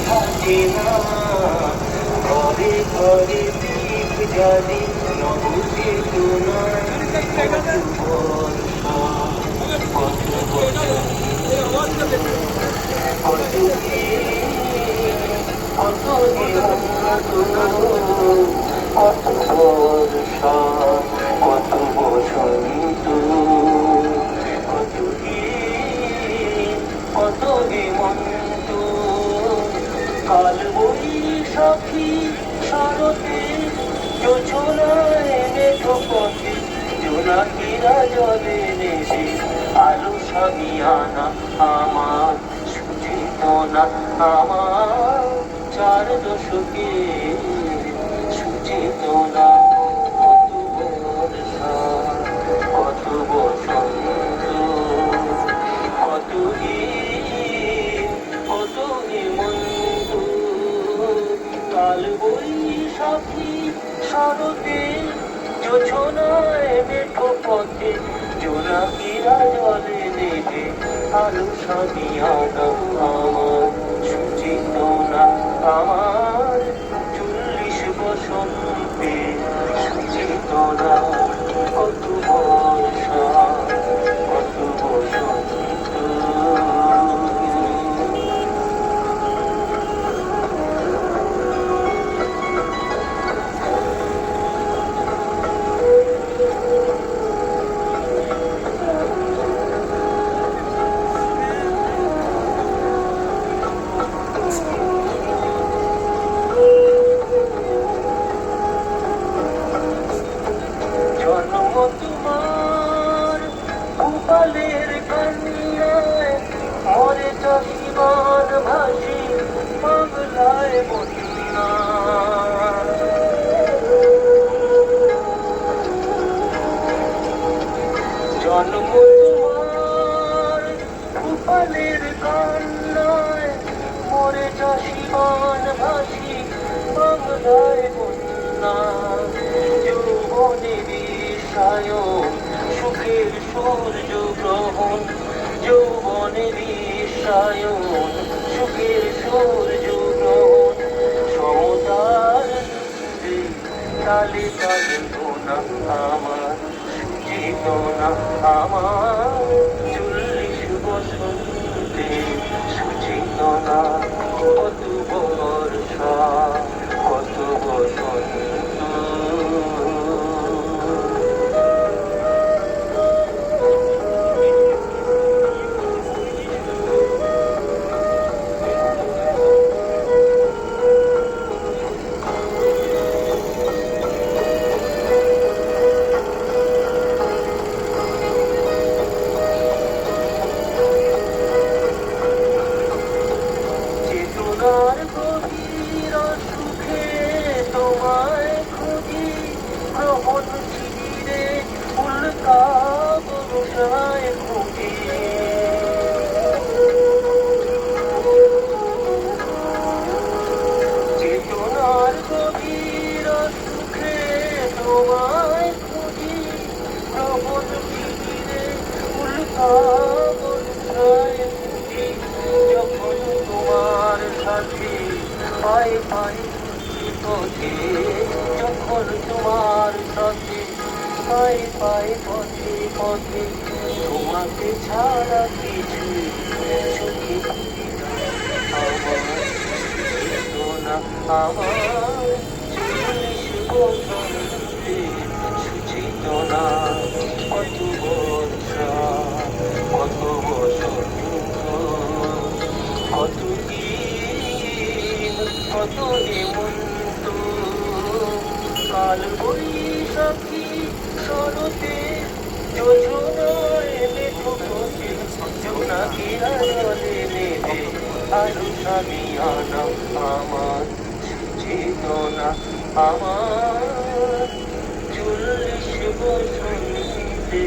থাকে না ঘরে ঘরে দীপ জ্বালি নবুঝে তোমার কত বর্ষা কত বসন্ত কত কি কত হেমন্ত কত বর্ষা কত বসন্ত কত কি কত হেমন্ত কাল বৈশাখী শরতে যোজনায় মেঠো পথে জোনাকিরা জলে নেবে আলো সামিয়ানা আমার সুচেতনা আমার চার দশকে সুচেতনা কত বর্ষা কত বসন্ত কত কত হেমন্ত কাল বৈশাখী শরতে যোছনায় মেঠো পথে জোনাকিরা জলে নেবে আলো সামিয়ানা আমার সুচেতনা আমার 40 বসন্তে সুচেতনা কত বর্ষা কত বসন্ত জন্ম তোমার ভূপালের কান্নায় মরে চশিমান ভাসি বাংলায় বন্যা জন্ম তোমার ভূপালের কান্নায় মরে চশিমান ভাসি বাংলায় বন্যা যৌবনের সায়ন সুখের সূর্য গ্রহণ যৌবনের সায়ন সুখের সূর্য গ্রহণ সমতার তালে তালে গোনা আমার সুচেতনা আমার 40 বসন্তে সুচেতনা কত বর্ষা কত বসন্ত চেতনার গভীর সুখে তোমায় খুঁজি গ্রহণ শিবিরে উল্কা বর্ষায় খুঁজি চেতনার গভীর সুখে তোমায় খুঁজি গ্রহণ শিবিরে উল্কা বর্ষায় খুঁজি যখন তোমার সাথে পায়ে পায়ে পথে যখন তোমার সাথে পায়ে পায়ে পথে পথে তোমাকে ছাড়া কিছু চোখে পড়ে না আমার চেতনা আমার 40 বসন্তে সুচেতনা কত বর্ষা কত বসন্ত কত কত হেমন্ত কাল বৈশাখী শরতে যোজনায় মেঠো পথে জোনাকিরা জলে নেবে আলো সামিয়ানা আমার সুচেতনা আমার 40 বসন্তে